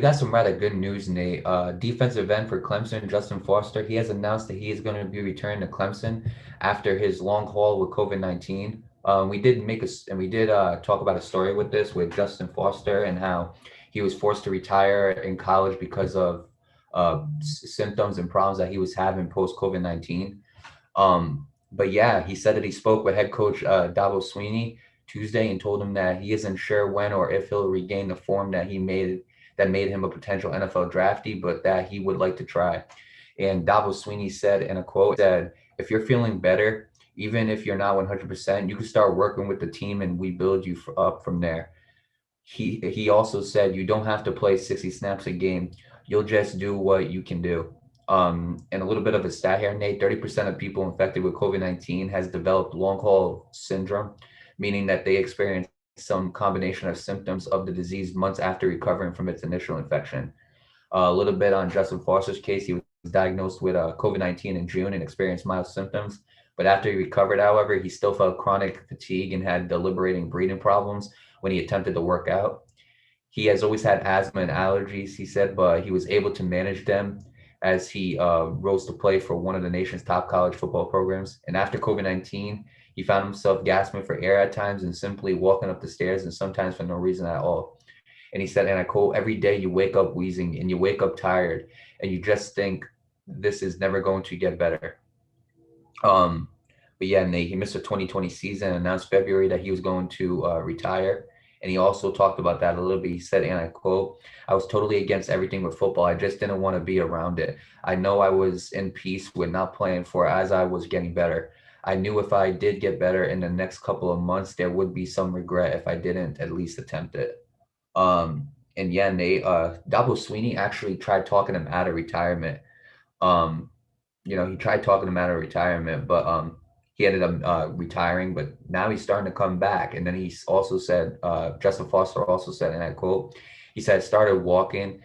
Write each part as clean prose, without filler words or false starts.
got some rather good news, Nate. Defensive end for Clemson, Justin Foster, he has announced that he is going to be returning to Clemson after his long haul with COVID-19. We did talk about a story with this with Justin Foster and how he was forced to retire in college because of symptoms and problems that he was having post COVID-19. But yeah, he said that he spoke with head coach Dabo Sweeney Tuesday and told him that he isn't sure when or if he'll regain the form that made him a potential NFL draftee, but that he would like to try. And Dabo Sweeney said in a quote, said, "If you're feeling better, even if you're not 100%, you can start working with the team and we build you up from there." He also said, "You don't have to play 60 snaps a game. You'll just do what you can do." And a little bit of a stat here, Nate, 30% of people infected with COVID-19 has developed long haul syndrome, meaning that they experience some combination of symptoms of the disease months after recovering from its initial infection. A little bit on Justin Foster's case, he was diagnosed with COVID-19 in June and experienced mild symptoms. But after he recovered, however, he still felt chronic fatigue and had debilitating breathing problems when he attempted to work out. He has always had asthma and allergies, he said, but he was able to manage them as he rose to play for one of the nation's top college football programs. And after COVID-19, he found himself gasping for air at times and simply walking up the stairs, and sometimes for no reason at all. And he said, and I quote, "Every day you wake up wheezing and you wake up tired and you just think this is never going to get better." Um, but yeah, Nate, he missed the 2020 season, announced February that he was going to retire. And he also talked about that a little bit. He said, and I quote, "I was totally against everything with football. I just didn't want to be around it. I know I was in peace with not playing for as I was getting better. I knew if I did get better in the next couple of months, there would be some regret if I didn't at least attempt it." And yeah, Nate, Dabo Sweeney actually tried talking him out of retirement. Um, he tried talking him out of retirement, but he ended up retiring. But now he's starting to come back. And then he's also said, Justin Foster also said, and I quote, he said, "I started walking,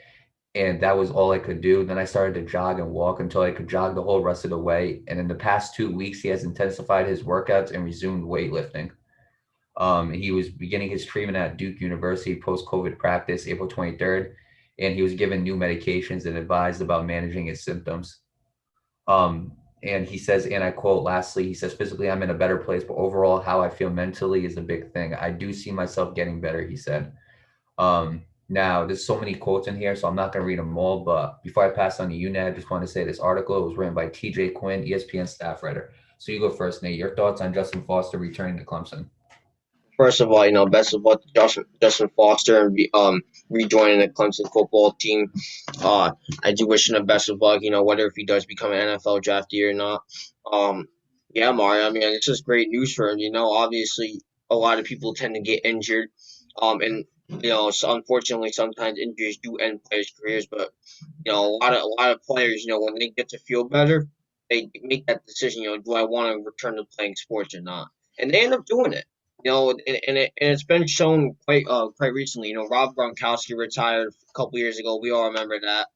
and that was all I could do. Then I started to jog and walk until I could jog the whole rest of the way. And in the past 2 weeks, he has intensified his workouts and resumed weightlifting." He was beginning his treatment at Duke University post-COVID practice April 23rd, and he was given new medications and advised about managing his symptoms. And he says, and I quote, lastly, he says, "Physically, I'm in a better place, but overall, how I feel mentally is a big thing. I do see myself getting better," he said. Now, there's so many quotes in here, so I'm not going to read them all. But before I pass on to you, Ned, I just want to say this article was written by TJ Quinn, ESPN staff writer. So you go first, Nate. Your thoughts on Justin Foster returning to Clemson? First of all, best of luck to Justin Foster and rejoining the Clemson football team. I do wish him the best of luck. Whether if he does become an NFL draftee or not. Um, yeah, Mario. I mean, it's just great news for him. Obviously, a lot of people tend to get injured. And so unfortunately, sometimes injuries do end players' careers. But a lot of players, when they get to feel better, they make that decision. Do I want to return to playing sports or not? And they end up doing it. And it's been shown quite recently. Rob Gronkowski retired a couple years ago. We all remember that.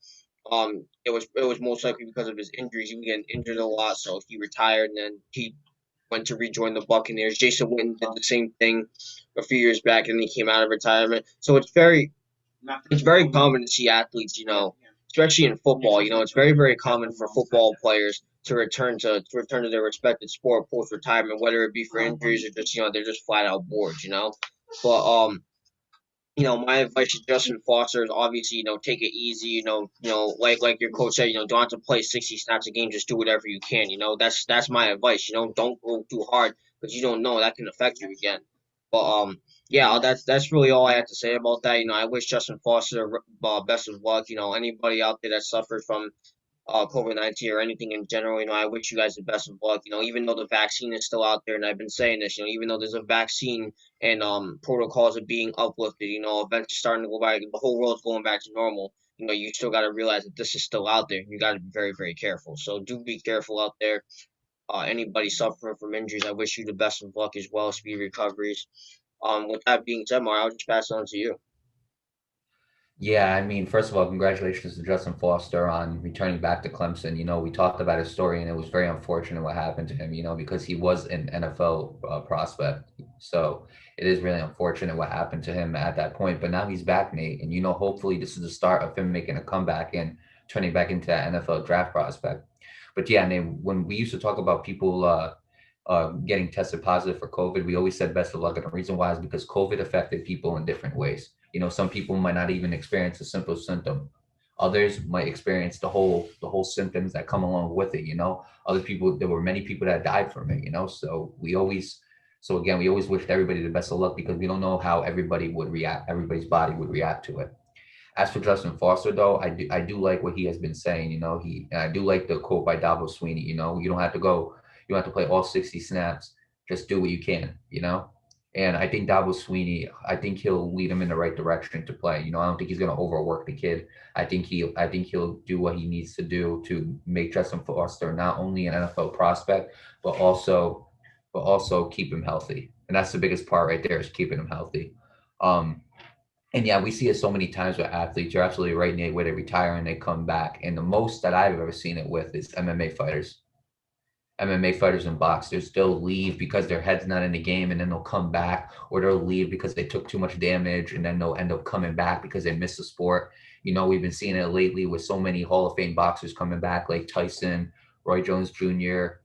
It was most likely because of his injuries. He was getting injured a lot, so he retired, and then he went to rejoin the Buccaneers. Jason Witten did the same thing a few years back, and he came out of retirement. So it's very common to see athletes, especially in football. It's very, very common for football players to return to their respected sport post retirement, whether it be for injuries or just they're just flat out bored. But my advice to Justin Foster is obviously take it easy. Like your coach said, don't have to play 60 snaps a game. Just do whatever you can. That's my advice. Don't go too hard because you don't know that can affect you again. But yeah, that's really all I have to say about that. I wish Justin Foster best of luck. Anybody out there that suffers from COVID-19 or anything in general, I wish you guys the best of luck. Even though the vaccine is still out there, and I've been saying this, even though there's a vaccine and protocols are being uplifted, events are starting to go back, the whole world's going back to normal. You still got to realize that this is still out there. You got to be very, very careful. So do be careful out there. Anybody suffering from injuries, I wish you the best of luck as well, speedy recoveries. With that being said, Mario, I'll just pass it on to you. Yeah, I mean, first of all, congratulations to Justin Foster on returning back to Clemson. We talked about his story, and it was very unfortunate what happened to him, because he was an NFL prospect. So it is really unfortunate what happened to him at that point. But now he's back, Nate, and hopefully this is the start of him making a comeback and turning back into that NFL draft prospect. But yeah, Nate, when we used to talk about people getting tested positive for COVID, we always said best of luck. And the reason why is because COVID affected people in different ways. Some people might not even experience a simple symptom. Others might experience the whole symptoms that come along with it. Other people, there were many people that died from it. So again, we always wished everybody the best of luck because we don't know how everybody's body would react to it. As for Justin Foster, though, I do like what he has been saying. And I do like the quote by Dabo Sweeney. You don't have to play all 60 snaps. Just do what you can. And I think Dabo Sweeney, I think he'll lead him in the right direction to play. I don't think he's going to overwork the kid. I think he'll do what he needs to do to make Justin Foster not only an NFL prospect, but also keep him healthy. And that's the biggest part right there is keeping him healthy. Um, and yeah, we see it so many times with athletes. You're absolutely right, Nate, where they retire and they come back. And the most that I've ever seen it with is MMA fighters. MMA fighters and boxers still leave because their head's not in the game and then they'll come back, or they'll leave because they took too much damage and then they'll end up coming back because they missed the sport. We've been seeing it lately with so many Hall of Fame boxers coming back, like Tyson, Roy Jones Jr.,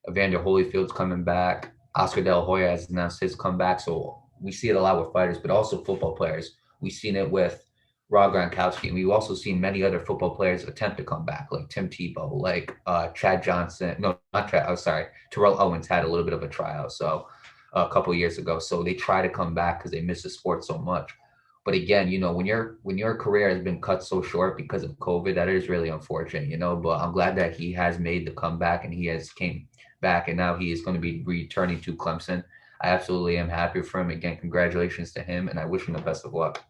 Evander Holyfield's coming back. Oscar De La Hoya has announced his comeback. So we see it a lot with fighters, but also football players. We've seen it with Rob Gronkowski, and we've also seen many other football players attempt to come back, like Tim Tebow, like Chad Johnson. No, not Chad. Oh, sorry. Terrell Owens had a little bit of a tryout, so a couple of years ago. So they try to come back because they miss the sport so much. But again, when your career has been cut so short because of COVID, that is really unfortunate. But I'm glad that he has made the comeback and he has came back, and now he is going to be returning to Clemson. I absolutely am happy for him. Again, congratulations to him, and I wish him the best of luck.